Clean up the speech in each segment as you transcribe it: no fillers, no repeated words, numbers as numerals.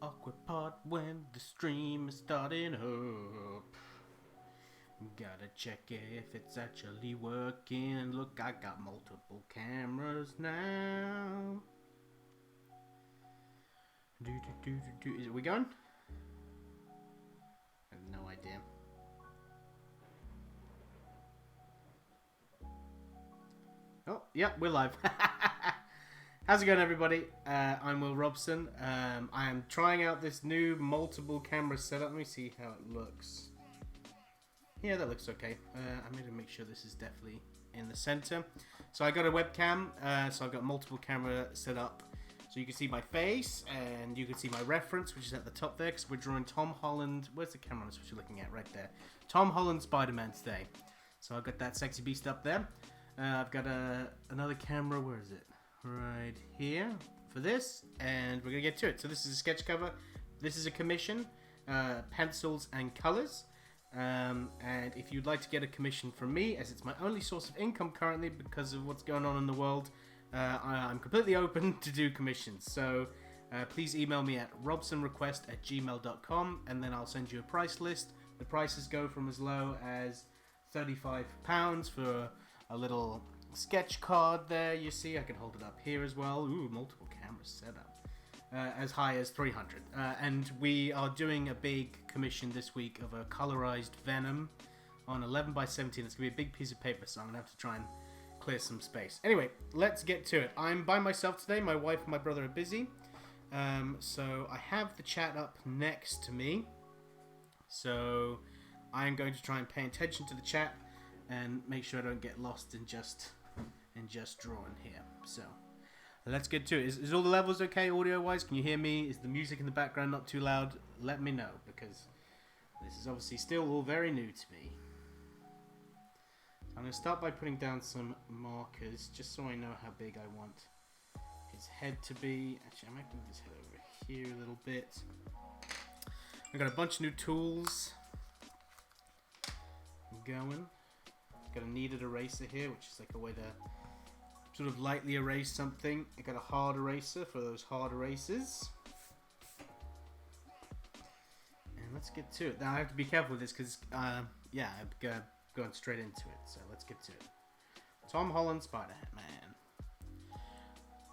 awkward part when the stream is starting up. Gotta check if it's actually working. Look, I got multiple cameras now. Is we going? I have no idea. Oh, yeah, we're live. How's it going, everybody? I'm Will Robson. I am trying out this new multiple camera setup. Let me see how it looks. Yeah, that looks okay. I'm going to make sure this is definitely in the center. So I got a webcam, so I've got multiple camera set up. So you can see my face, and you can see my reference, which is at the top there, because we're drawing Tom Holland. Where's the camera which you're looking at? Right there. Tom Holland Spider-Man today. So I've got that sexy beast up there. I've got another camera, where is it? Right here for this, and we're going to get to it. So this is a sketch cover. This is a commission, pencils and colors. And if you'd like to get a commission from me, as it's my only source of income currently because of what's going on in the world, I'm completely open to do commissions. So please email me at robsonrequest@gmail.com, and then I'll send you a price list. The prices go from as low as £35 for a little sketch card there. You see, I can hold it up here as well. Ooh, multiple cameras set up. As high as 300. And we are doing a big commission this week of a colorized Venom on 11 by 17. It's going to be a big piece of paper, so I'm going to have to try and clear some space. Anyway, let's get to it. I'm by myself today. My wife and my brother are busy. So I have the chat up next to me. So I'm going to try and pay attention to the chat and make sure I don't get lost in just drawing here. So let's get to it. Is all the levels okay audio-wise? Can you hear me? Is the music in the background not too loud? Let me know, because this is obviously still all very new to me. I'm going to start by putting down some markers, just so I know how big I want his head to be. Actually, I might move his head over here a little bit. I've got a bunch of new tools going. I've got a kneaded eraser here, which is like a way to sort of lightly erase something. I got a hard eraser for those hard erasers. And let's get to it. Now I have to be careful with this because, yeah, I'm going straight into it. So let's get to it. Tom Holland Spider-Man.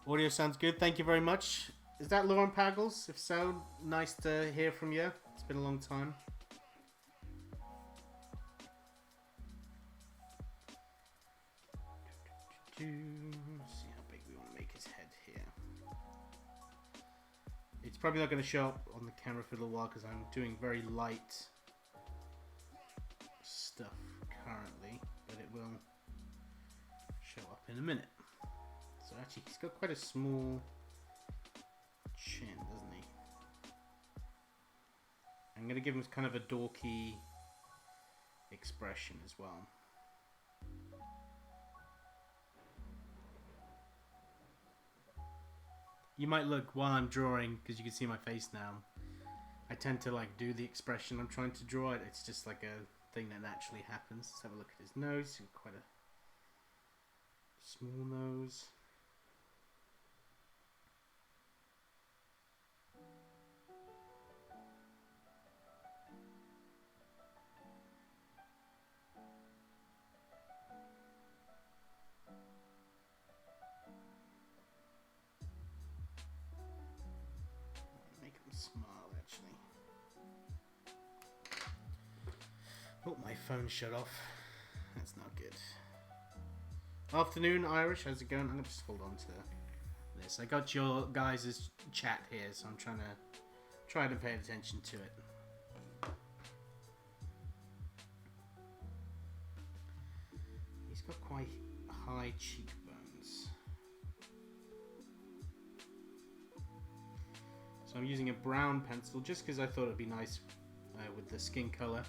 Audio sounds good. Thank you very much. Is that Lauren Pagels? If so, nice to hear from you. It's been a long time. Let's see how big we want to make his head here. It's probably not going to show up on the camera for a little while because I'm doing very light stuff currently, but it will show up in a minute. So actually, he's got quite a small chin, doesn't he? I'm going to give him kind of a dorky expression as well. You might look while I'm drawing, because you can see my face now. I tend to like do the expression I'm trying to draw. It's just like a thing that naturally happens. Let's have a look at his nose. He's got quite a small nose. Smile, actually. Oh, my phone shut off. That's not good. Afternoon, Irish. How's it going? I'm going to just hold on to this. I got your guys' chat here, so I'm trying to pay attention to it. He's got quite high cheekbones. So I'm using a brown pencil just because I thought it'd be nice with the skin color,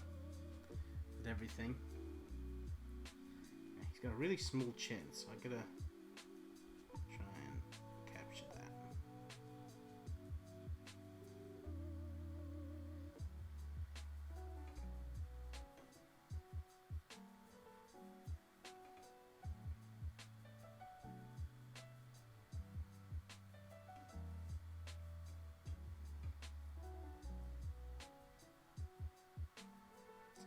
with everything. He's got a really small chin, so I gotta try and capture that.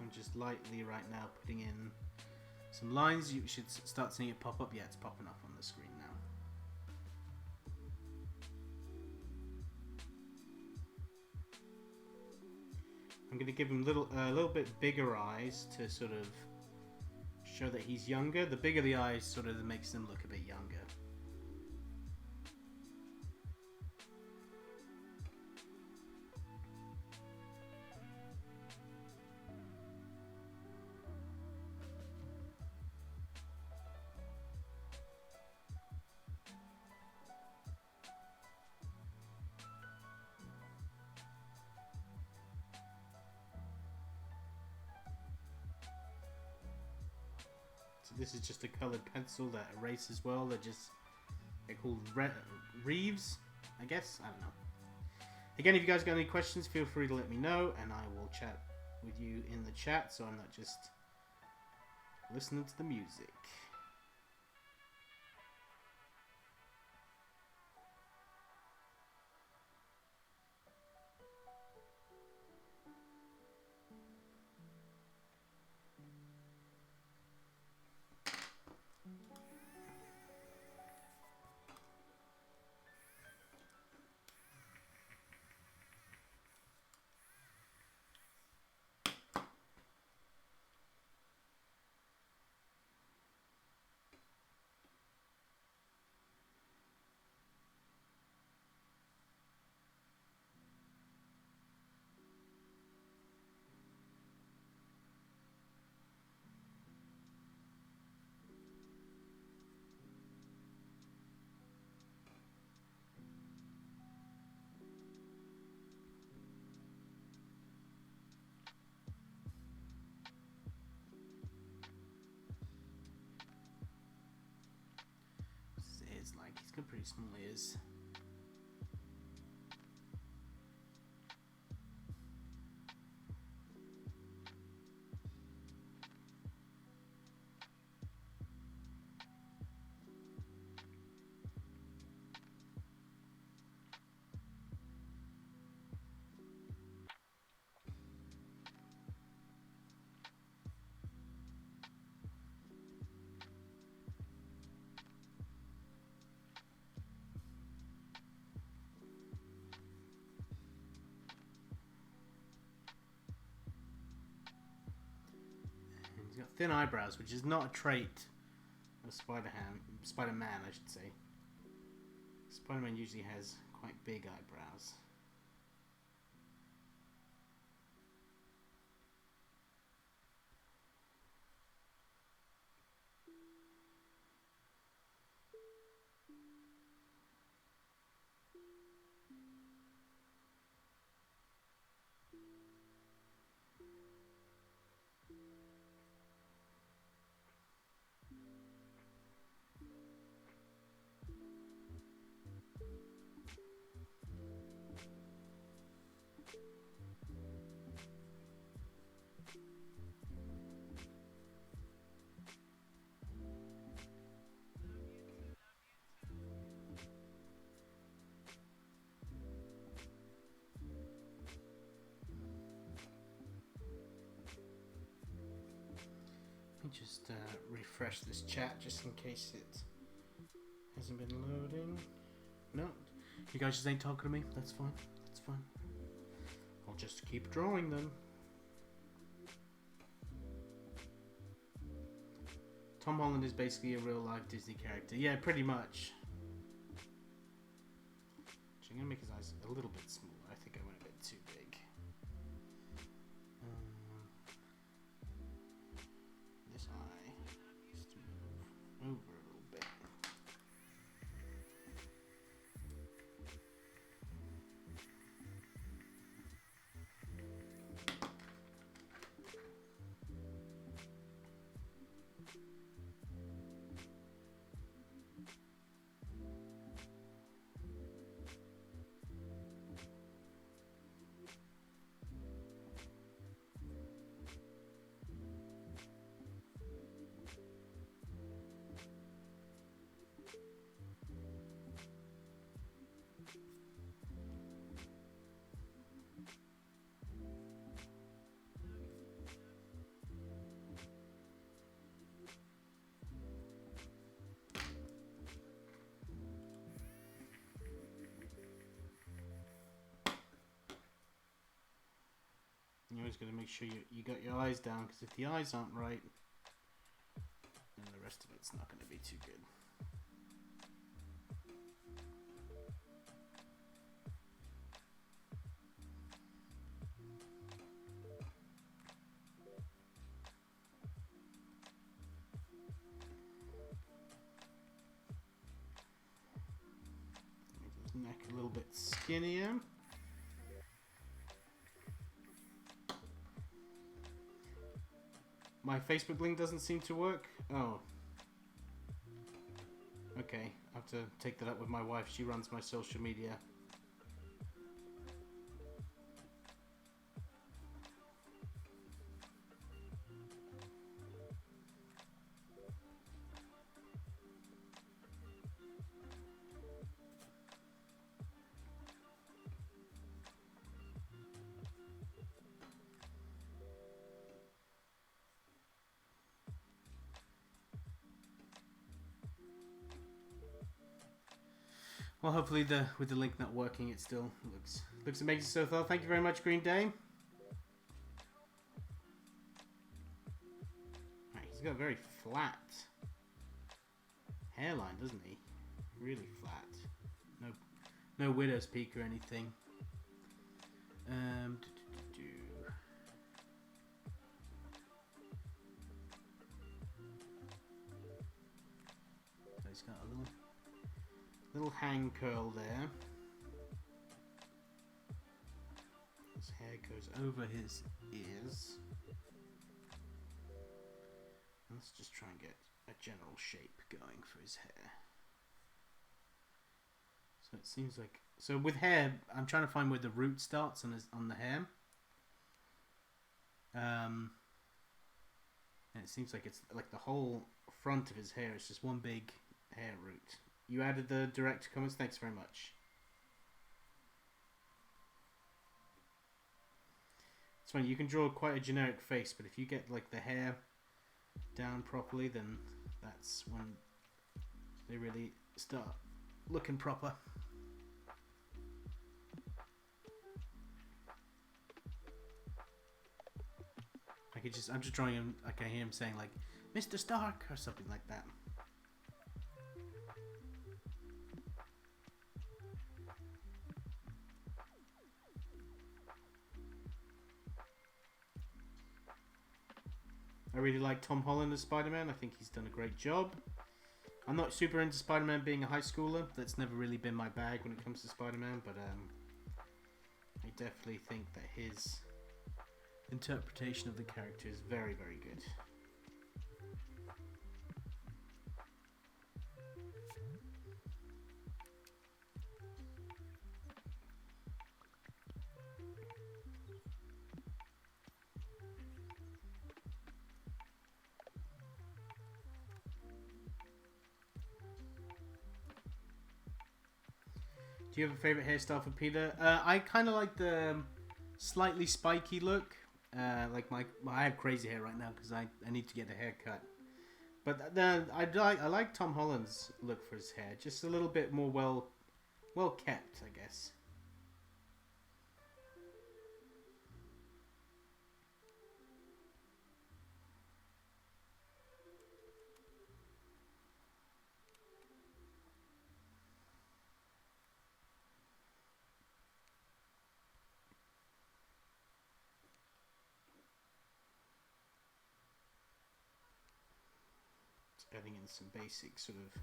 I'm just lightly right now putting in some lines. You should start seeing it pop up. Yeah, it's popping up on the screen now. I'm going to give him a little bit bigger eyes to sort of show that he's younger. The bigger the eyes sort of makes them look a bit younger. This is just a coloured pencil that erases well. They're called Reeves, I guess. I don't know. Again, if you guys got any questions, feel free to let me know, and I will chat with you in the chat, so I'm not just listening to the music. He's got pretty small ears. He's got thin eyebrows, which is not a trait of Spider-Man, I should say. Spider-Man usually has quite big eyebrows. Just refresh this chat just in case it hasn't been loading. No, you guys just ain't talking to me. That's fine. That's fine. I'll just keep drawing them. Tom Holland is basically a real life Disney character. Yeah, pretty much. Actually, I'm gonna make his eyes a little bit smaller. I think I went a bit too big. This eye needs to move over a little bit. always got to make sure you got your eyes down, because if the eyes aren't right, then the rest of it's not going to be too good. Make his neck a little bit skinnier. My Facebook link doesn't seem to work. Oh. Okay, I have to take that up with my wife. She runs my social media. Well, hopefully with the link not working, it still looks amazing so far. Thank you very much, Green Day. Right, he's got a very flat hairline, doesn't he? Really flat. No widow's peak or anything. So he's got a little hang curl there. His hair goes over his ears. Let's just try and get a general shape going for his hair. So it seems like, so with hair, I'm trying to find where the root starts on the hair. And it seems like it's like the whole front of his hair is just one big hair root. You added the direct comments. Thanks very much. It's funny, you can draw quite a generic face, but if you get like the hair down properly, then that's when they really start looking proper. I'm just drawing him. I can hear him saying like, "Mr. Stark" or something like that. I really like Tom Holland as Spider-Man. I think he's done a great job. I'm not super into Spider-Man being a high schooler. That's never really been my bag when it comes to Spider-Man, but I definitely think that his interpretation of the character is very, very good. Do you have a favorite hairstyle for Peter? I kind of like the slightly spiky look. Like I have crazy hair right now because I need to get a haircut. But I like Tom Holland's look for his hair. Just a little bit more well kept, I guess. Adding in some basic sort of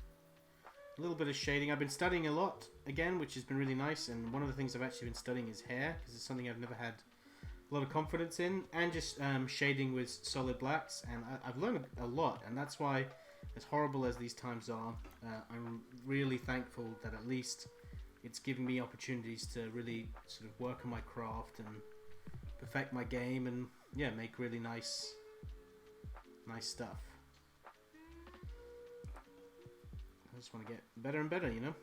a little bit of shading. I've been studying a lot again, which has been really nice, and one of the things I've actually been studying is hair, because it's something I've never had a lot of confidence in, and just shading with solid blacks, and I've learned a lot, and that's why, as horrible as these times are, I'm really thankful that at least it's giving me opportunities to really sort of work on my craft and perfect my game, and yeah, make really nice stuff. I just want to get better and better, you know?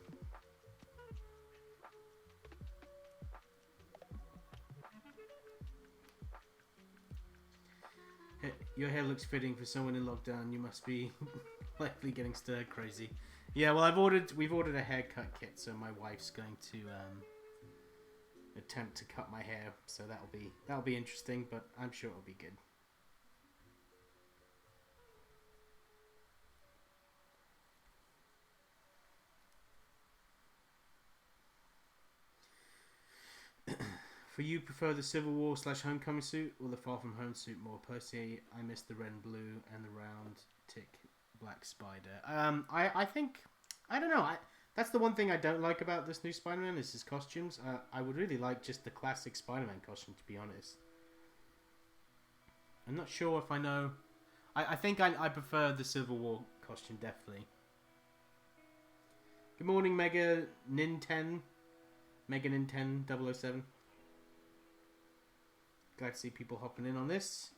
Hey, your hair looks fitting for someone in lockdown. You must be likely getting stir crazy. Yeah, well, we've ordered a haircut kit, so my wife's going to attempt to cut my hair, so that'll be interesting, but I'm sure it'll be good. For you, prefer the Civil War / Homecoming suit or the Far From Home suit more? Personally, I miss the red and blue and the round tick black spider. I think, I don't know. That's the one thing I don't like about this new Spider-Man is his costumes. I would really like just the classic Spider-Man costume, to be honest. I'm not sure if I know. I think I prefer the Civil War costume, definitely. Good morning, Mega Ninten 007. Glad to see people hopping in on this.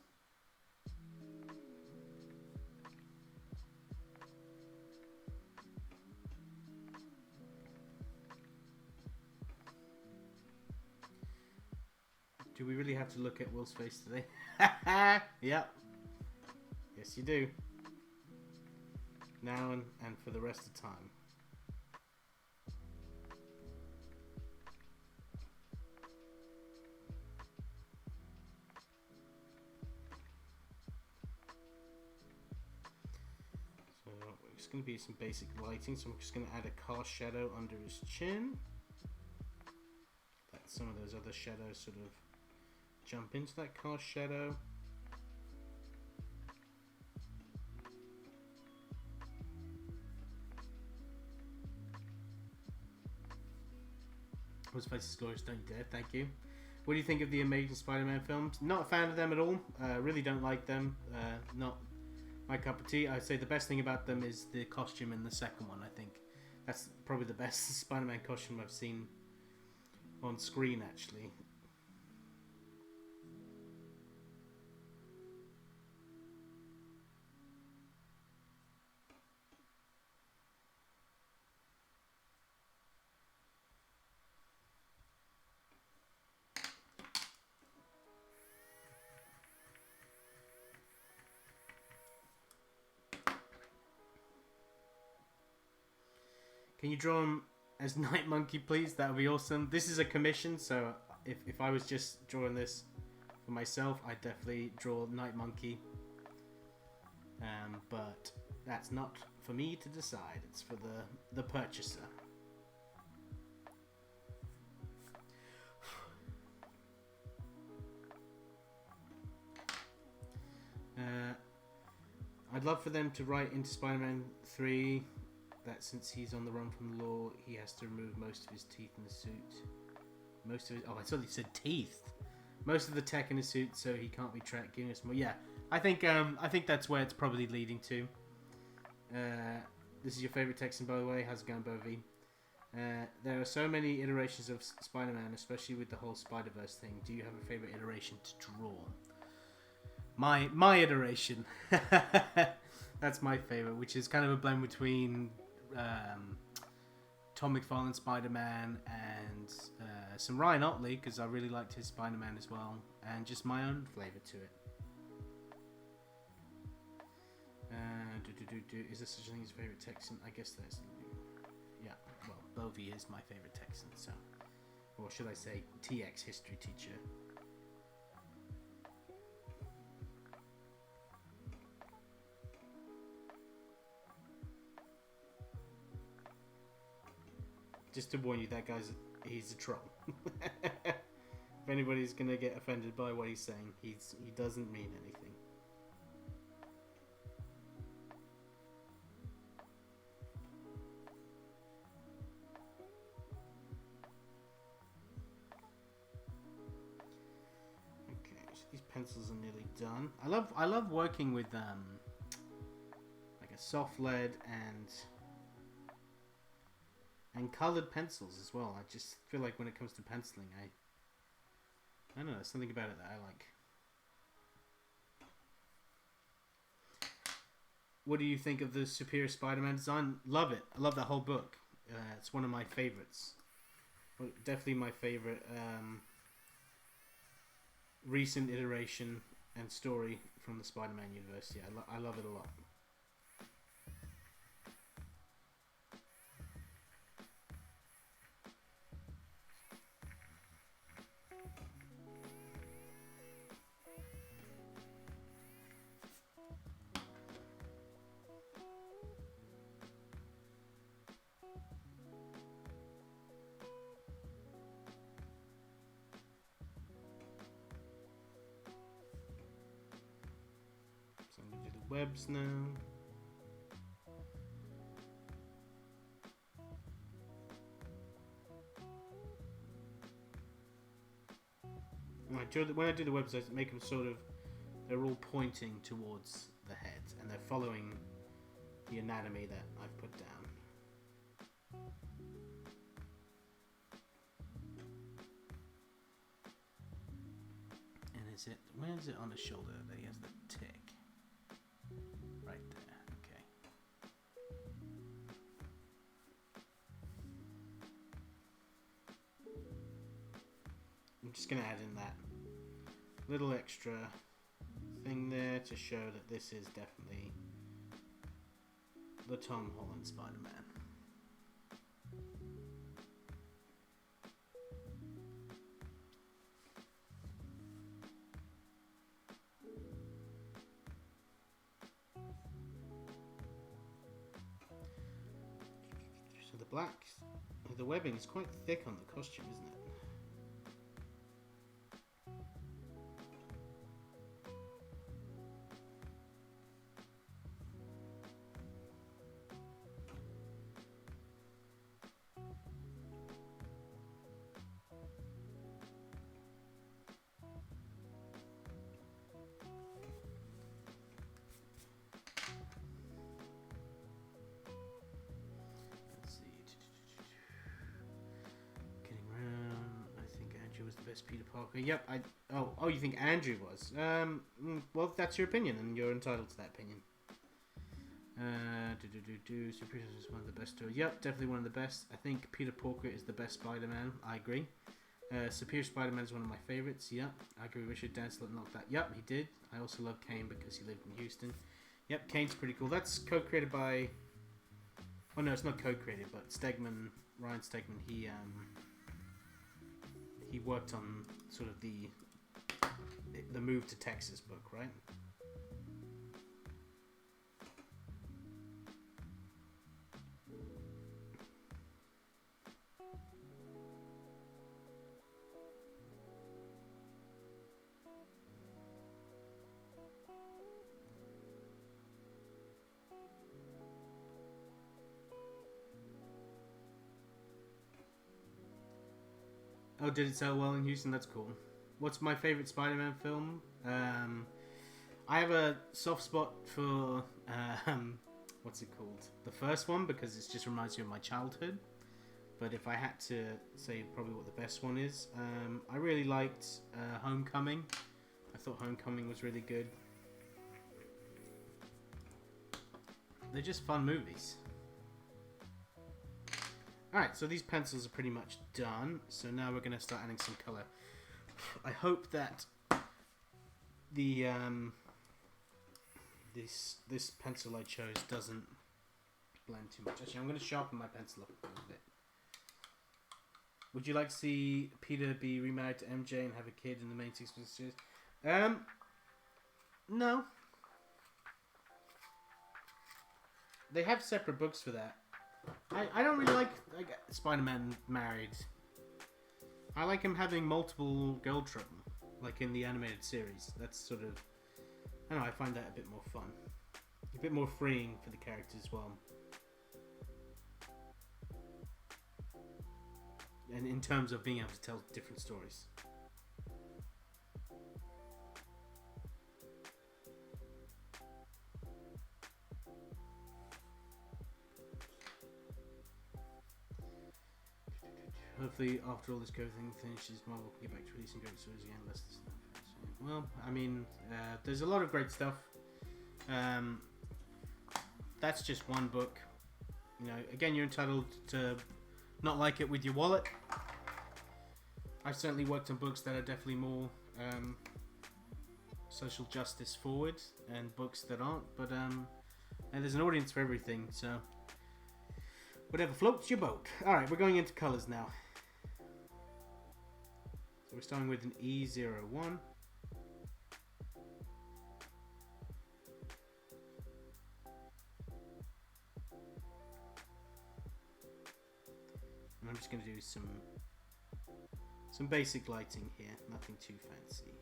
Do we really have to look at Will's face today? Yep. Yes, you do. Now and for the rest of the time. So it's going to be some basic lighting. So I'm just going to add a cast shadow under his chin. Let some of those other shadows sort of jump into that cast shadow. His face is glorious, don't you dare, thank you. What do you think of the Amazing Spider-Man films? Not a fan of them at all. Really don't like them. Not my cup of tea. I'd say the best thing about them is the costume in the second one. I think that's probably the best Spider-Man costume I've seen on screen, actually. Can you draw him as Night Monkey, please? That would be awesome. This is a commission, so if I was just drawing this for myself, I'd definitely draw Night Monkey. But that's not for me to decide. It's for the purchaser. I'd love for them to write into Spider-Man 3 that since he's on the run from the law, he has to remove most of his teeth in the suit. Most of his... Oh, I thought he said teeth. Most of the tech in his suit, so he can't be tracked. Giving us more... Yeah, I think that's where it's probably leading to. This is your favorite Texan, by the way. How's it going, Bovie? There are so many iterations of Spider-Man, especially with the whole Spider-Verse thing. Do you have a favorite iteration to draw? My iteration. That's my favorite, which is kind of a blend between Tom McFarlane Spider-Man and some Ryan Otley, because I really liked his Spider-Man as well, and just my own flavour to it. Is there such a thing as favourite Texan? I guess there's... Yeah, well, Bovie is my favourite Texan, so... Or should I say, TX history teacher. Just to warn you, that guy's... He's a troll. If anybody's gonna get offended by what he's saying, he doesn't mean anything. These pencils are nearly done. I love working with like a soft lead and colored pencils as well. I just feel like when it comes to penciling, I don't know, there's something about it that I like. What do you think of the Superior Spider-Man design? Love it. I love that whole book. It's one of my favorites. Well, definitely my favorite recent iteration and story from the Spider-Man universe. Yeah, I love it a lot. webs now. When I do the webs, I make them sort of, they're all pointing towards the head, and they're following the anatomy that I've put down. And where is it on the shoulder that he has the tick? Right there, okay. I'm just going to add in that little extra thing there to show that this is definitely the Tom Holland Spider-Man. So the webbing is quite thick on the costume, isn't it? Was the best Peter Parker. Yep, oh, you think Andrew was? Well, that's your opinion, and you're entitled to that opinion. Superior is one of the best stories. Yep, definitely one of the best. I think Peter Parker is the best Spider-Man. I agree. Superior Spider-Man is one of my favorites. Yep, I agree. Richard Dantzler knocked that. Yep, he did. I also love Kane because he lived in Houston. Yep, Kane's pretty cool. That's co-created by... Oh no, it's not co-created, but Ryan Stegman, he worked on sort of the Move to Texas book, right? Oh, did it sell well in Houston? That's cool. What's my favorite Spider-Man film? I have a soft spot for what's it called? The first one, because it just reminds me of my childhood. But if I had to say probably what the best one is, I really liked Homecoming. I thought Homecoming was really good. They're just fun movies. Alright, so these pencils are pretty much done. So now we're going to start adding some colour. I hope that the this pencil I chose doesn't blend too much. Actually, I'm going to sharpen my pencil up a little bit. Would you like to see Peter be remarried to MJ and have a kid in the main 6 series? No. They have separate books for that. I don't really like Spider-Man married. I like him having multiple girl trouble, like in the animated series. That's sort of... I don't know, I find that a bit more fun. A bit more freeing for the characters as well. And in terms of being able to tell different stories. Hopefully, after all this COVID thing finishes, Marvel can get back to releasing great stories again. Well, I mean, there's a lot of great stuff. That's just one book. You know, again, you're entitled to not like it with your wallet. I've certainly worked on books that are definitely more social justice forward, and books that aren't. But and there's an audience for everything, so whatever floats your boat. All right, we're going into colors now. So we're starting with an E01. And I'm just going to do some basic lighting here, nothing too fancy.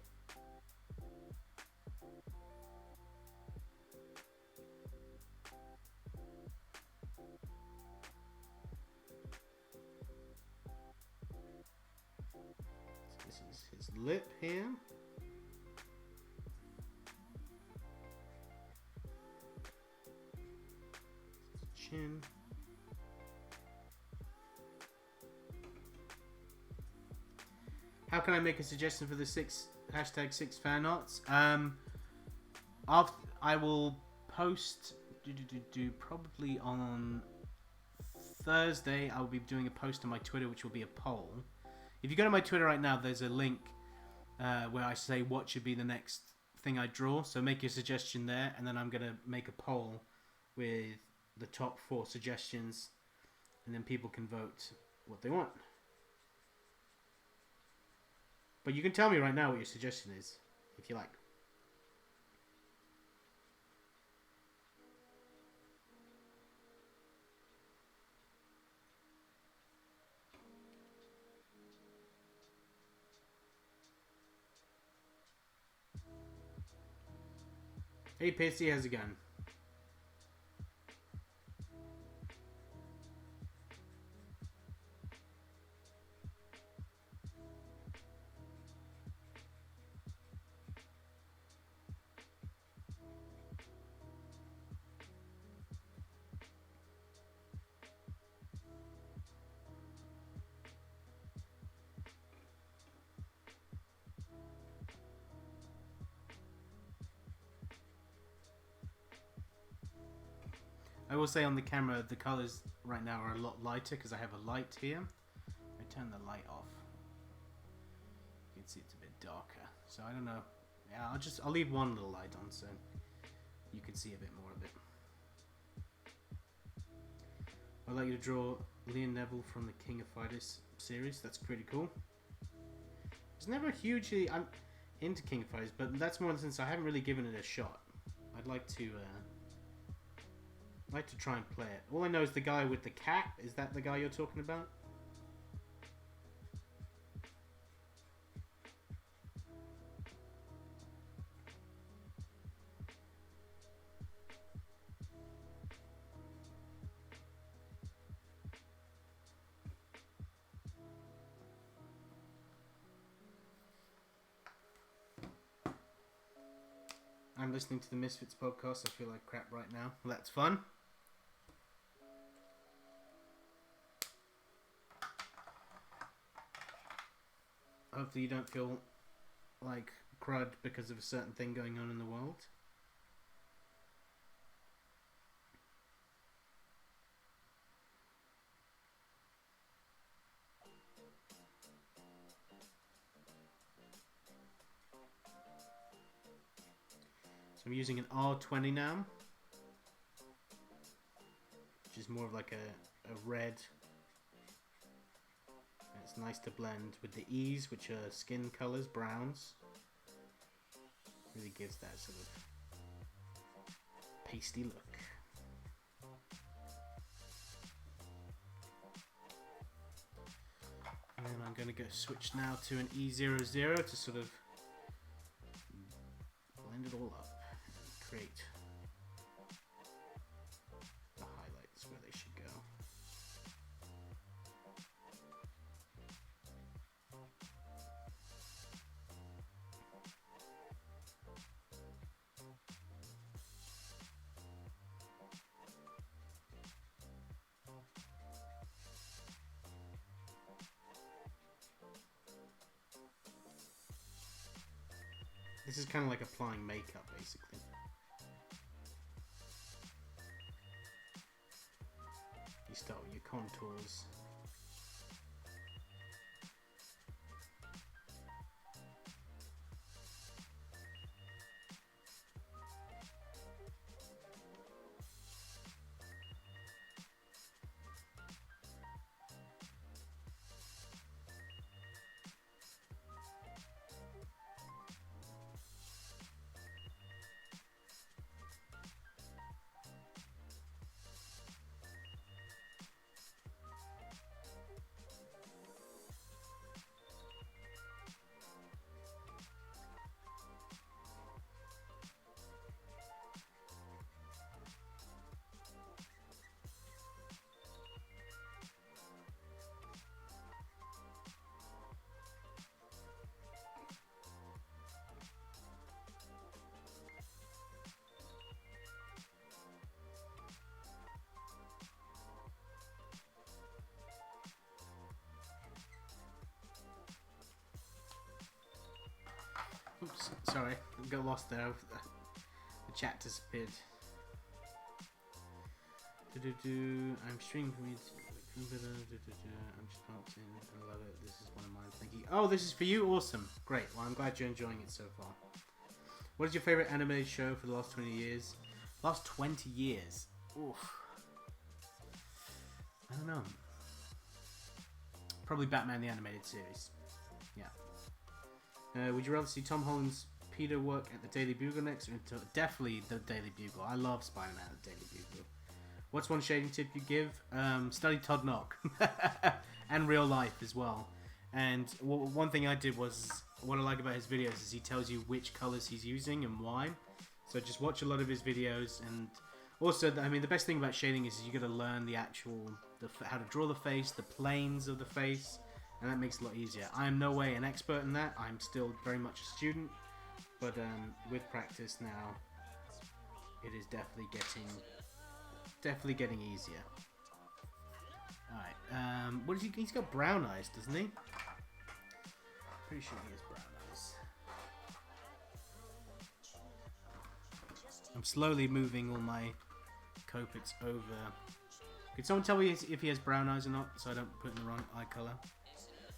So this is his lip here. His chin. How can I make a suggestion for the #6 fan arts? I will post probably on Thursday. I will be doing a post on my Twitter, which will be a poll. If you go to my Twitter right now, there's a link where I say what should be the next thing I draw. So make your suggestion there, and then I'm gonna make a poll with the top 4 suggestions, and then people can vote what they want. But you can tell me right now what your suggestion is, if you like. Hey Pissy, how's it going? I will say on the camera, the colors right now are a lot lighter because I have a light here. I turn the light off. You can see it's a bit darker. So I don't know. Yeah, I'll leave one little light on so you can see a bit more of it. I'd like you to draw Leon Neville from the King of Fighters series. That's pretty cool. It's never hugely... I'm into King of Fighters, but that's more since I haven't really given it a shot. I'd like to try and play it. All I know is the guy with the cat. Is that the guy you're talking about? I'm listening to the Misfits podcast. I feel like crap right now. Well, that's fun. Hopefully you don't feel like crud because of a certain thing going on in the world. So I'm using an R20 now, which is more of like a red. It's nice to blend with the E's, which are skin colors, browns. Really gives that sort of pasty look. And then I'm going to go switch now to an E00 to sort of blend it all up and create the highlights where they should go. This is kind of like applying makeup, basically. You start with your contours. sorry. I got lost there. The chat disappeared. I'm streaming from you. I'm just popped in. I love it. This is one of mine. Thank you. Oh, this is for you? Awesome. Great. Well, I'm glad you're enjoying it so far. What is your favorite animated show for the last 20 years? Last 20 years? Oof. I don't know. Probably Batman the Animated Series. Yeah. Would you rather see Tom Holland's Peter work at the Daily Bugle next? Or definitely the Daily Bugle. I love Spider-Man at the Daily Bugle. What's one shading tip you give? Study Todd Knock. And real life as well. And one thing I did was, what I like about his videos is he tells you which colors he's using and why. So just watch a lot of his videos. And also, I mean, the best thing about shading is you got to learn the actual, how to draw the face, the planes of the face. And that makes it a lot easier. I am no way an expert in that. I'm still very much a student. But with practice now, it is definitely getting easier. Alright, what is he? He's got brown eyes, doesn't he? Pretty sure he has brown eyes. I'm slowly moving all my Copics over. Could someone tell me if he has brown eyes or not, so I don't put in the wrong eye color?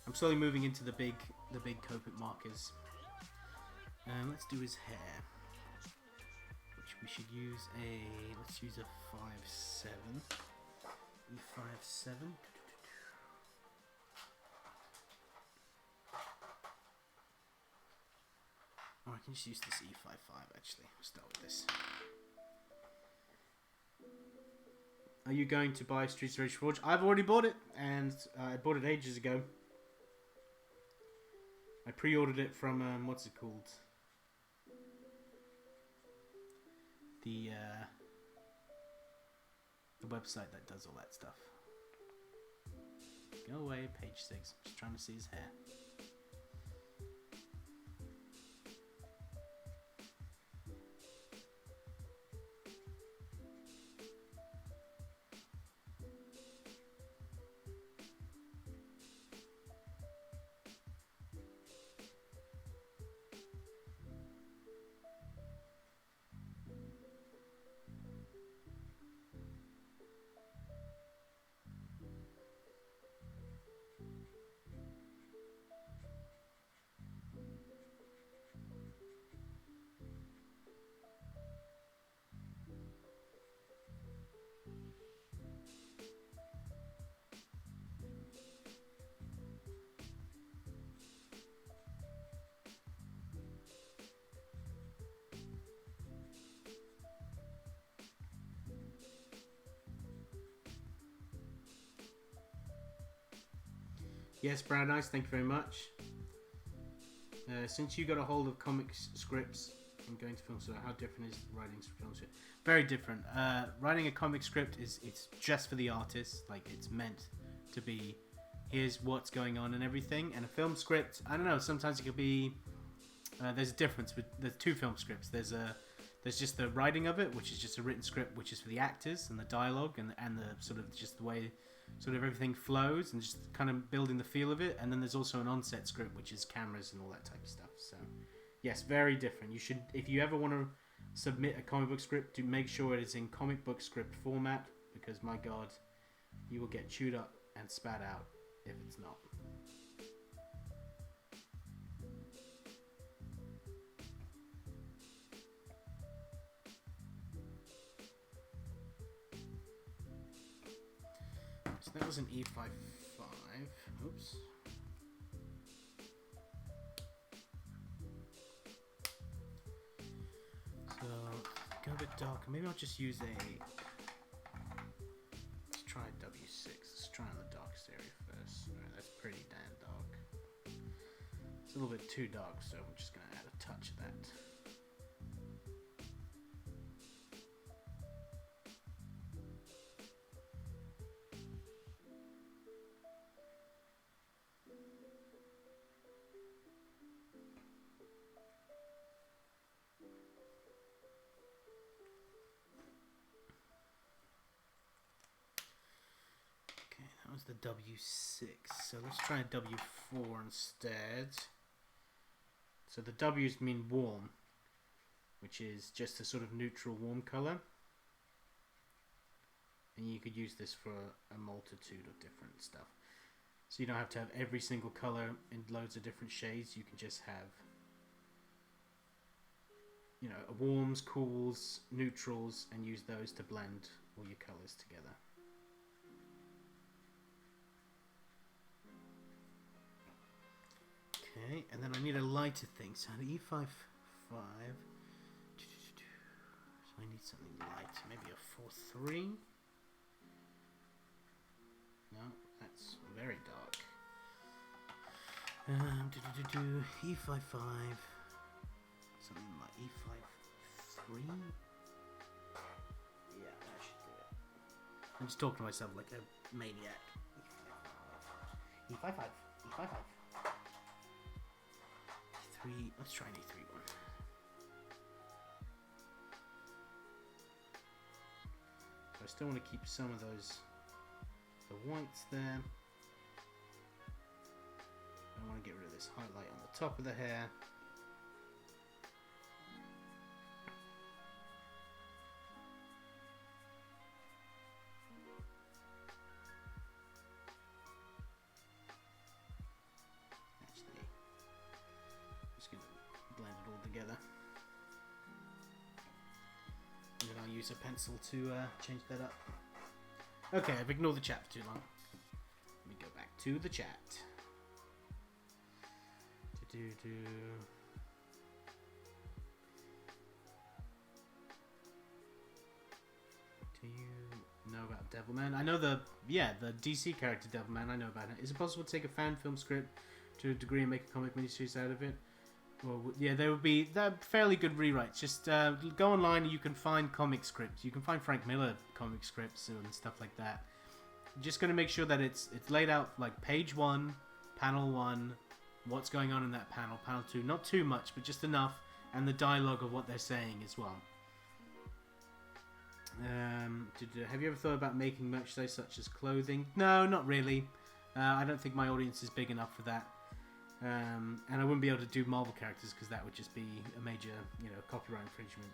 I'm slowly moving into the big Copic markers. Let's do his hair, which we should use let's use a 5/7. E5/7. Oh, I can just use this E5/5 actually. We'll start with this. Are you going to buy Streets of Rage Forge? I've already bought it, and I bought it ages ago. I pre-ordered it from what's it called? The website that does all that stuff. Go away, page 6. Just trying to see his hair. Yes, Brown Eyes, thank you very much. Since you got a hold of comic scripts and going to film, so how different is writing film script? Very different. Writing a comic script it's just for the artist, like it's meant to be. Here's what's going on and everything. And a film script, I don't know. Sometimes it could be. There's a difference. There's two film scripts. There's just the writing of it, which is just a written script, which is for the actors and the dialogue and the sort of just the way. Sort of everything flows and just kind of building the feel of it. And then there's also an on-set script, which is cameras and all that type of stuff. So, yes, very different. You should, if you ever want to submit a comic book script, do make sure it is in comic book script format, because my God, you will get chewed up and spat out if it's not. So that was an E5/5. Oops. So go a bit darker. Maybe I'll just use let's try W6. Let's try on the darkest area first. Alright, that's pretty damn dark. It's a little bit too dark, so I'm just gonna add a touch of that. That was the W6, so let's try a W4 instead. So the W's mean warm, which is just a sort of neutral warm color. And you could use this for a multitude of different stuff. So you don't have to have every single color in loads of different shades. You can just have, you know, warms, cools, neutrals, and use those to blend all your colors together. Okay, and then I need a lighter thing. So an E55. So I need something light, maybe a 4-3. No, that's very dark. E55. Something like E53. Yeah, that should do it. I'm just talking to myself like a maniac. E55. E55. E3. Let's try an E3 one. So I still want to keep some of those. The whites there. I want to get rid of this highlight on the top of the hair. Actually, I'm just going to blend it all together. And then I'll use a pencil to change that up. Okay, I've ignored the chat for too long. Let me go back to the chat. Do you know about Devilman? I know the DC character Devilman. I know about it. Is it possible to take a fan film script to a degree and make a comic miniseries out of it? Well, yeah, they're fairly good rewrites. Just go online and you can find comic scripts. You can find Frank Miller comic scripts and stuff like that. You're just going to make sure that it's laid out like page 1, panel 1, what's going on in that panel, panel 2. Not too much, but just enough, and the dialogue of what they're saying as well. Have you ever thought about making merchandise such as clothing? No, not really. I don't think my audience is big enough for that. And I wouldn't be able to do Marvel characters because that would just be a major, copyright infringement.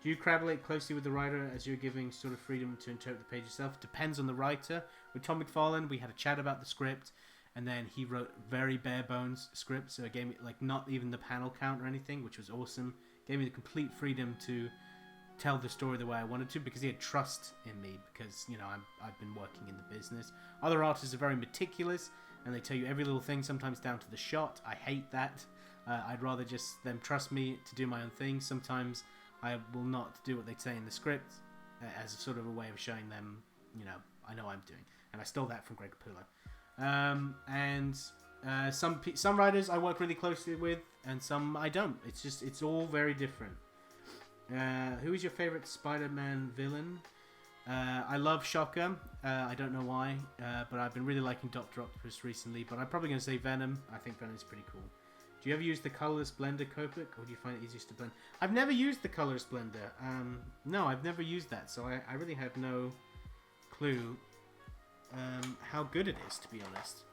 Do you collaborate closely with the writer as you're giving sort of freedom to interpret the page yourself? Depends on the writer. With Tom McFarlane, we had a chat about the script, and then he wrote very bare bones script, so it gave me not even the panel count or anything, which was awesome. Gave me the complete freedom to tell the story the way I wanted to because he had trust in me because I've been working in the business. Other artists are very meticulous and they tell you every little thing, sometimes down to the shot. I hate that. I'd rather just them trust me to do my own thing. Sometimes I will not do what they say in the script as a sort of a way of showing them, I know what I'm doing. And I stole that from Greg Capullo. Some writers I work really closely with and some I don't. It's all very different. Who is your favorite Spider-Man villain? I love Shocker. I don't know why, but I've been really liking Dr. Octopus recently. But I'm probably going to say Venom. I think Venom is pretty cool. Do you ever use the colorless blender, Copic, or do you find it easiest to blend? I've never used the colorless blender. No, I've never used that, so I really have no clue how good it is, to be honest.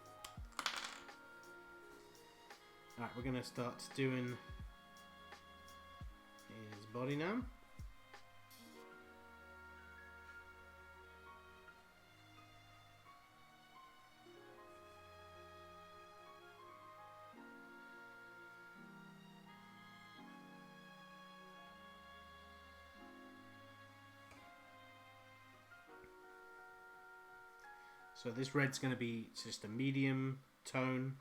Alright, we're going to start doing his body now. So this red's going to be just a medium tone.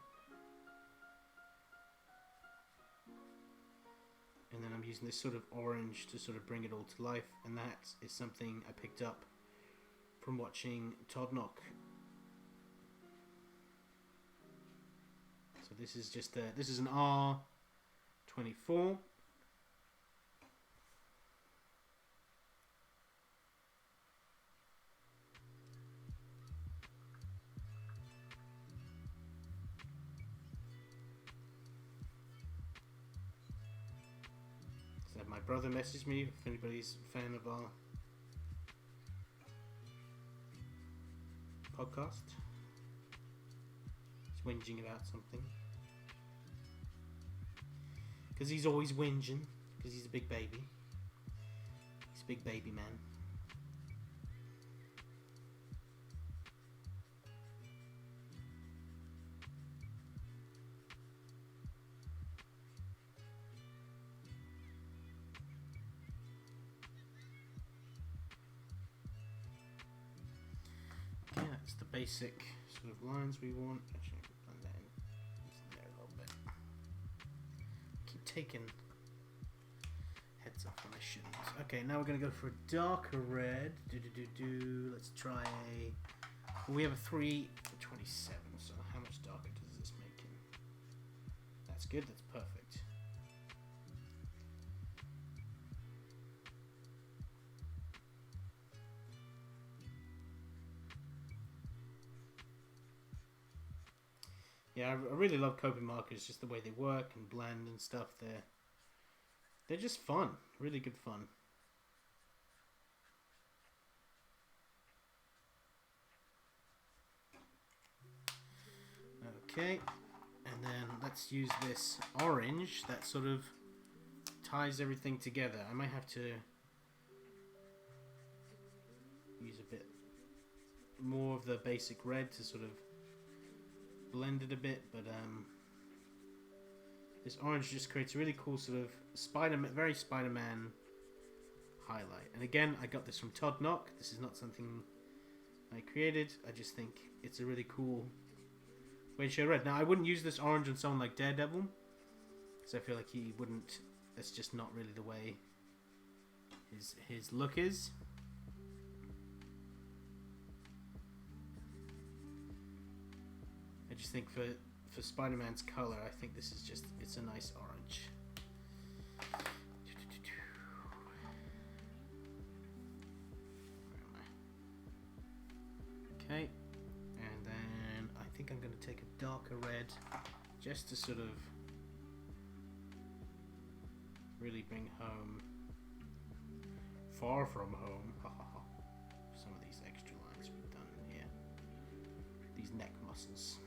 And then I'm using this sort of orange to sort of bring it all to life. And that is something I picked up from watching Todd Knock. So this is just this is an R24. My brother messaged me if anybody's a fan of our podcast. He's whinging about something. Because he's always whinging. Because he's a big baby. He's a big baby man. Yeah, that's the basic sort of lines we want. Actually, I can blend that in there a little bit. Keep taking heads off when I shouldn't. Okay, now we're going to go for a darker red. Let's try a... Well, we have a 327, so how much darker does this make him? That's good, that's perfect. Yeah, I really love coping markers, just the way they work and blend and stuff. They're just fun, really good fun. Okay, and then let's use this orange that sort of ties everything together. I might have to use a bit more of the basic red to sort of blend it a bit, but this orange just creates a really cool sort of very Spider-Man highlight. And again, I got this from Todd Knock. This is not something I created. I just think it's a really cool way to show red. Now, I wouldn't use this orange on someone like Daredevil, because I feel like he wouldn't. That's just not really the way his look is. I just think for Spider-Man's color, I think this is just, it's a nice orange. Where am I? Okay, and then I think I'm going to take a darker red just to sort of really bring home Far From Home. Some of these extra lines we've done here. These neck muscles.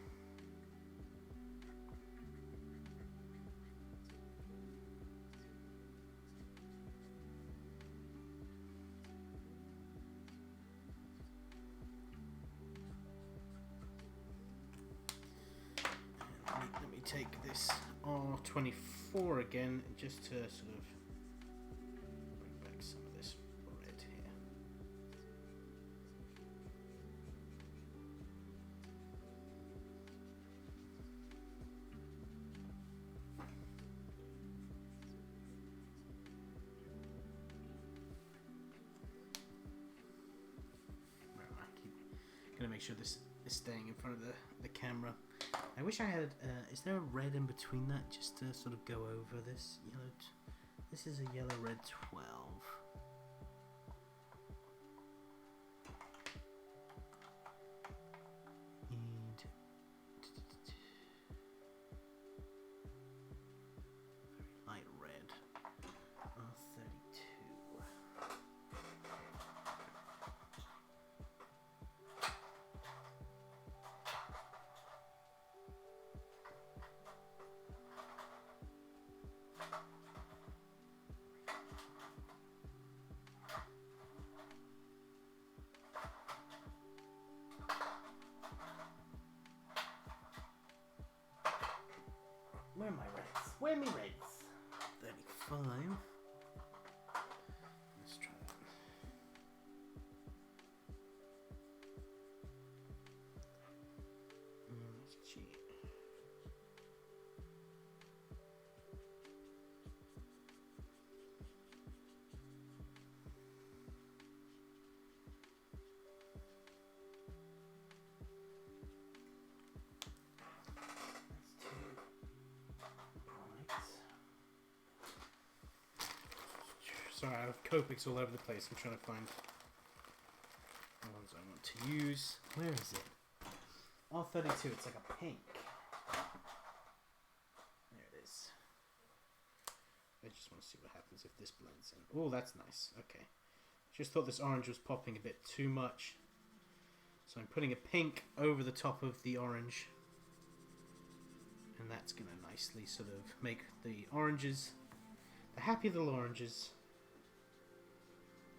Let me take this R24 again, just to sort of bring back some of this red here. Keep gonna make sure this is staying in front of the camera. I wish I had, is there a red in between that, just to sort of go over this yellow, this is a yellow red 12. Need, very light red, R32. Where are my reds? Where are my reds? 35. Let's try that. Let's cheat. Sorry, I have Copics all over the place. I'm trying to find the ones I want to use. Where is it? R32, it's like a pink. There it is. I just want to see what happens if this blends in. Oh, that's nice. Okay. Just thought this orange was popping a bit too much. So I'm putting a pink over the top of the orange. And that's going to nicely sort of make the oranges, the happy little oranges,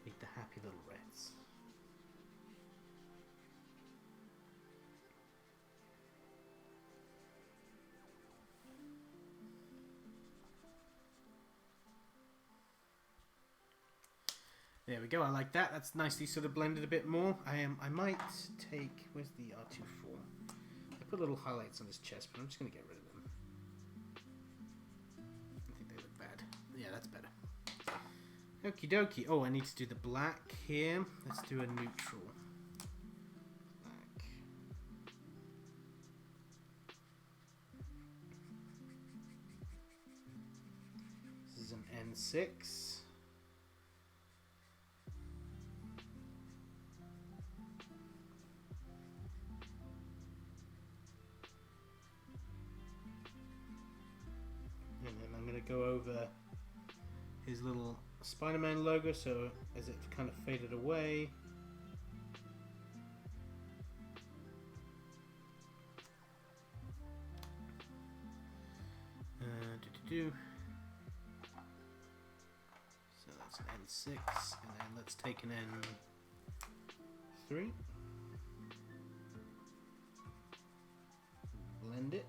meet the happy little reds. There we go, I like that. That's nicely sort of blended a bit more. I might take, where's the R24? I put little highlights on his chest, but I'm just going to get rid of them. I think they look bad. Yeah, that's better. Okie dokie. Oh, I need to do the black here. Let's do a neutral. Black. This is an N6. And then I'm going to go over his little Spider-Man logo, so as it kind of faded away. So that's an N6, and then let's take an N3. Blend it.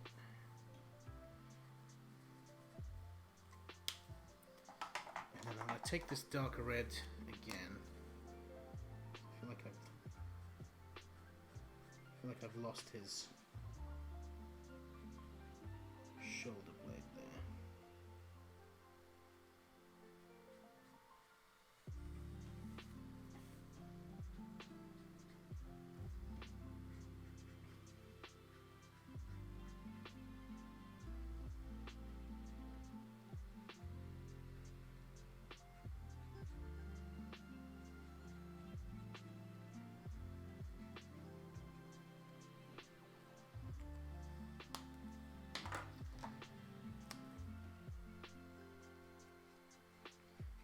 And I'm going to take this darker red again. I feel like I've lost his shoulder blade there.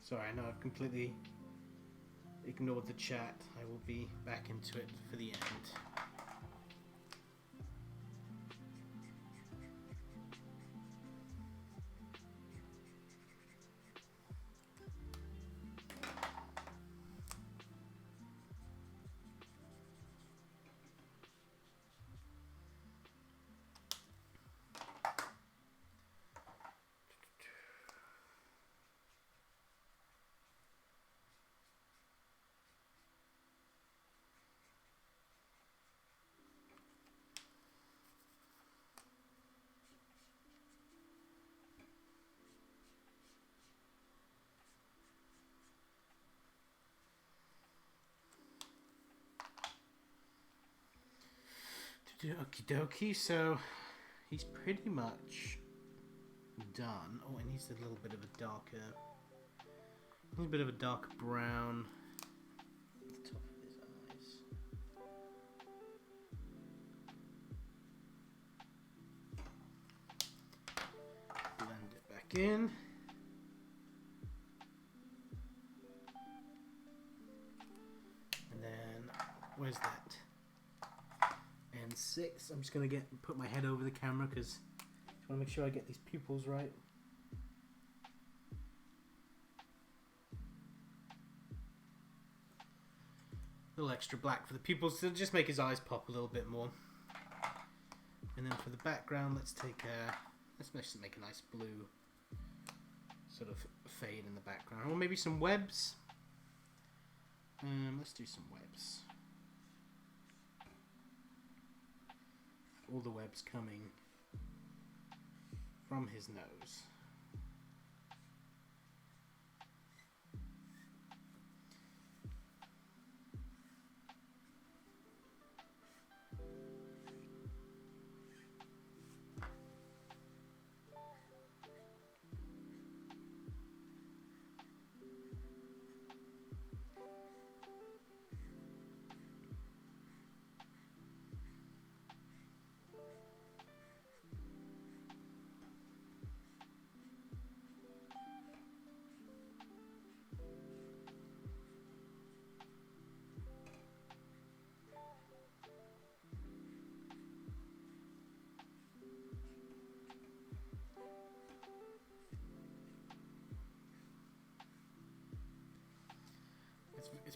Sorry, I know I've completely ignored the chat. I will be back into it for the end. Okie dokie, so he's pretty much done. Oh, it needs a little bit of a darker brown at the top of his eyes. Blend it back in. And then, where's that? N6. I'm just gonna put my head over the camera because I want to make sure I get these pupils right. A little extra black for the pupils to just make his eyes pop a little bit more. And then for the background, let's make a nice blue sort of fade in the background, or maybe some webs. Let's do some webs. All the webs coming from his nose.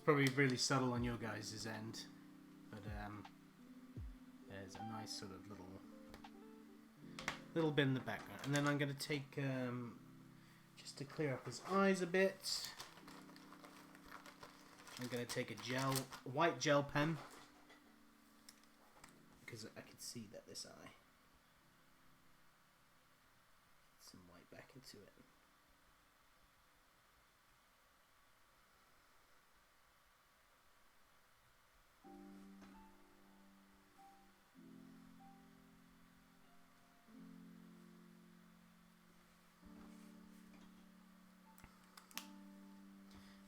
probably really subtle on your guys' end, but there's a nice sort of little bit in the background. And then I'm going to take, just to clear up his eyes a bit, I'm going to take a white gel pen, because I can see that this eye. Some white back into it.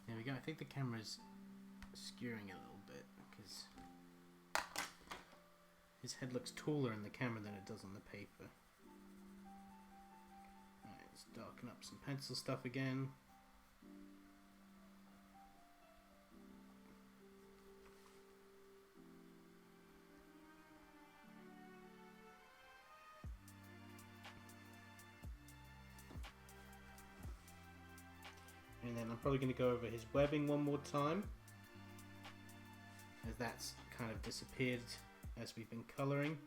There we go. I think the camera's skewing a little bit because his head looks taller in the camera than it does on the paper. Alright, let's darken up some pencil stuff again. And then I'm probably going to go over his webbing one more time, as that's kind of disappeared as we've been colouring.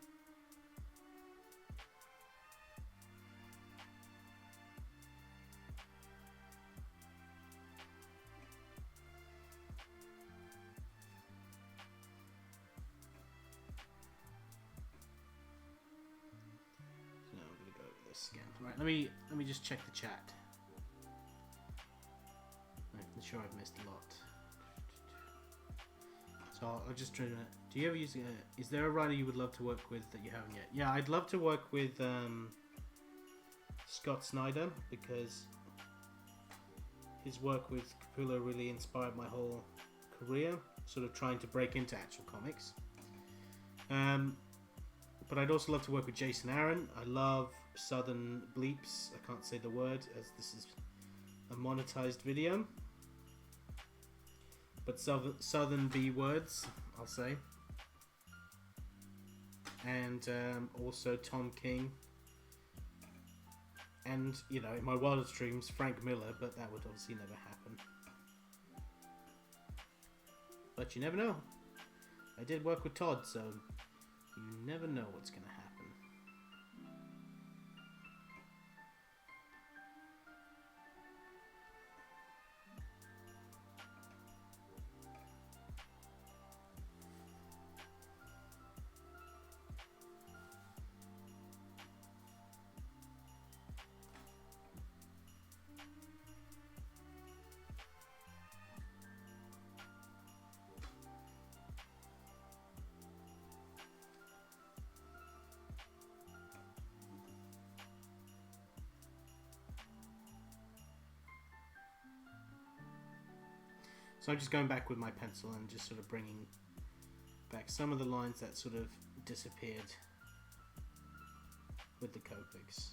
So now I'm going to go over this again. Right, let me just check the chat. I'm sure I've missed a lot. So I'll just try to... Do you ever use... is there a writer you would love to work with that you haven't yet? Yeah, I'd love to work with Scott Snyder, because his work with Capullo really inspired my whole career, sort of trying to break into actual comics. But I'd also love to work with Jason Aaron. I love Southern Bleeps. I can't say the word as this is a monetized video. But Southern B words, I'll say. And also Tom King. And, you know, in my wildest dreams, Frank Miller, but that would obviously never happen. But you never know. I did work with Todd, so you never know what's going to happen. So I'm just going back with my pencil and just sort of bringing back some of the lines that sort of disappeared with the Copics.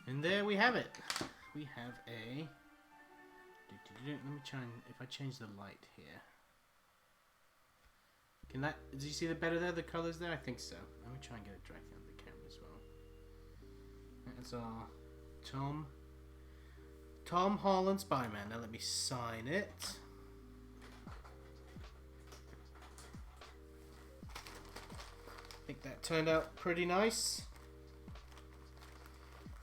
And there we have it. We have a... Let me try and... If I change the light here... Can that... Did you see the better there? The colours there? I think so. Let me try and get it directly on the camera as well. That's our Tom Holland Spider-Man. Now let me sign it. I think that turned out pretty nice.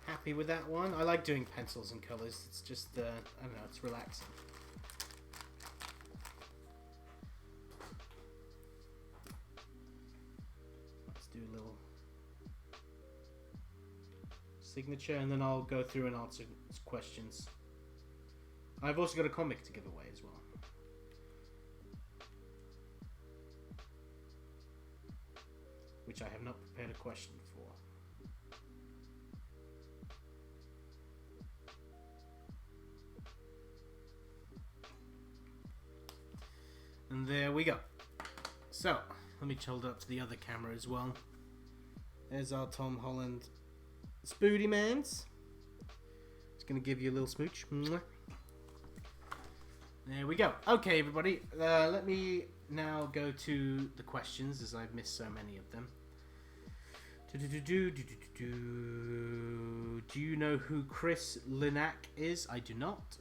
Happy with that one. I like doing pencils and colours. It's just, I don't know, it's relaxing. Let's do a little signature and then I'll go through and answer questions. I've also got a comic to give away as well. Which I have not prepared a question for. And there we go. So, let me hold up to the other camera as well. There's our Tom Holland Spoody Mans. It's going to give you a little smooch. There we go. Okay, everybody. Let me now go to the questions, as I've missed so many of them. Do you know who Chris Linak is? I do not.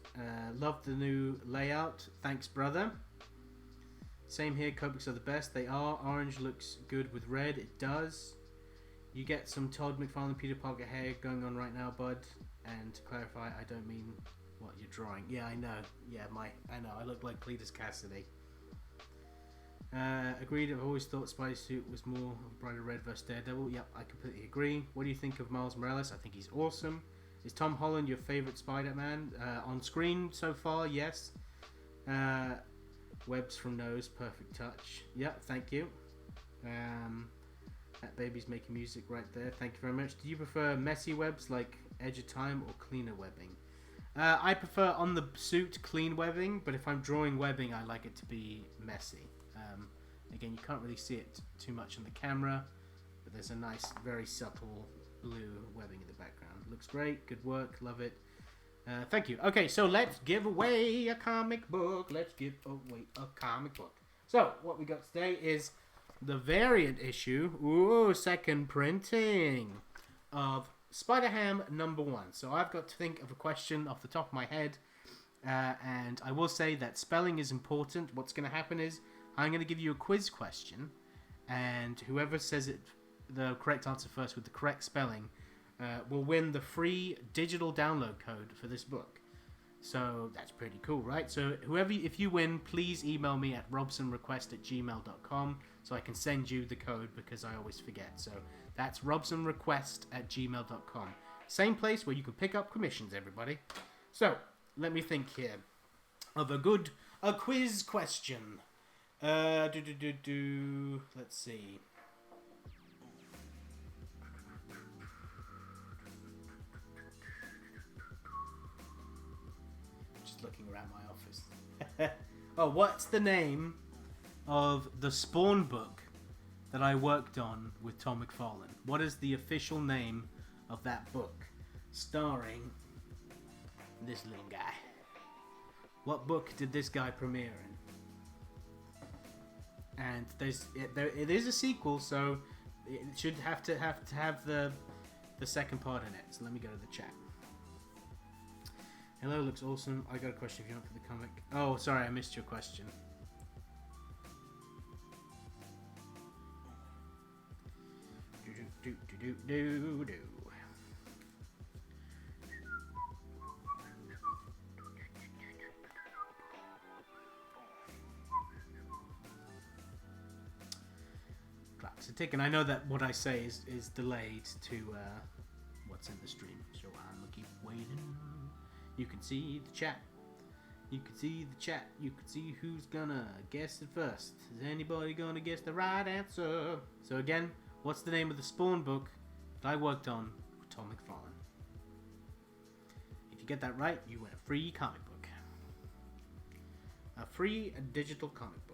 Love the new layout. Thanks, brother. Same here. Copics are the best. They are. Orange looks good with red. It does. You get some Todd McFarlane, Peter Parker hair going on right now, bud. And to clarify, I don't mean what you're drawing. Yeah, I know. Yeah, I know. I look like Cletus Cassidy. Agreed. I've always thought Spidey suit was more brighter red versus Daredevil. Yep, I completely agree. What do you think of Miles Morales? I think he's awesome. Is Tom Holland your favorite Spider-Man? On screen so far, yes. Webs from nose, perfect touch. Yep, thank you. That baby's making music right there. Thank you very much. Do you prefer messy webs like Edge of Time or cleaner webbing? I prefer on the suit clean webbing, but if I'm drawing webbing, I like it to be messy. Again, you can't really see it too much on the camera, but there's a nice, very subtle blue webbing in the background. Looks great. Good work. Love it. Thank you. Okay, so let's give away a comic book. Let's give away a comic book. So, what we got today is the variant issue, second printing, of Spider-Ham #1. So I've got to think of a question off the top of my head, and I will say that spelling is important. What's going to happen is I'm going to give you a quiz question, and whoever says it the correct answer first with the correct spelling will win the free digital download code for this book. So that's pretty cool, right? So if you win, please email me at robsonrequest@gmail.com so I can send you the code, because I always forget. So that's robsonrequest@gmail.com. Same place where you can pick up commissions, everybody. So let me think here of a quiz question. Let's see. Looking around my office. Oh, what's the name of the Spawn book that I worked on with Tom McFarlane? What is the official name of that book starring this little guy? What book did this guy premiere in? And it is a sequel, so it should have the second part in it. So let me go to the chat. Hello, looks awesome. I got a question if you want for the comic. Oh, sorry, I missed your question. Do. Clock's a tick, and I know that what I say is delayed to what's in the stream, so I'm gonna keep waiting. You can see the chat. You can see the chat. You can see who's gonna guess it first. Is anybody gonna guess the right answer? So again, what's the name of the Spawn book that I worked on with Tom McFarlane? If you get that right, you win a free comic book. A free digital comic book.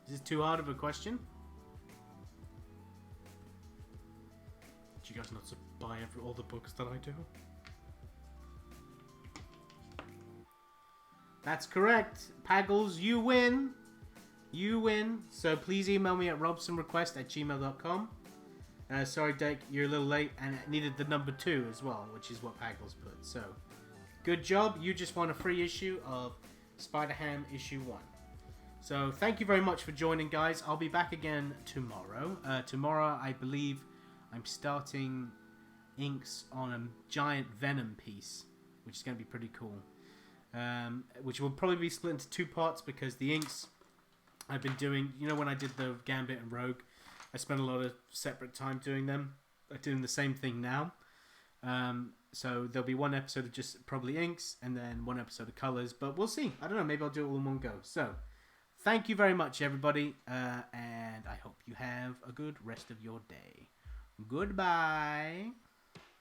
Is this too hard of a question? Do you guys not buy all the books that I do? That's correct. Paggles, you win. You win. So please email me at robsonrequest@gmail.com. Sorry, Dake, you're a little late, and it needed the number 2 as well, which is what Paggles put. So, good job. You just won a free issue of Spider-Ham #1. So thank you very much for joining, guys. I'll be back again tomorrow. Tomorrow, I believe I'm starting inks on a giant Venom piece, which is going to be pretty cool. Which will probably be split into 2 parts, because the inks I've been doing, you know, when I did the Gambit and Rogue, I spent a lot of separate time doing them. I'm doing the same thing now. So there'll be one episode of just probably inks, and then one episode of colors, but we'll see. I don't know, maybe I'll do it all in one go. So thank you very much, everybody, and I hope you have a good rest of your day. Goodbye.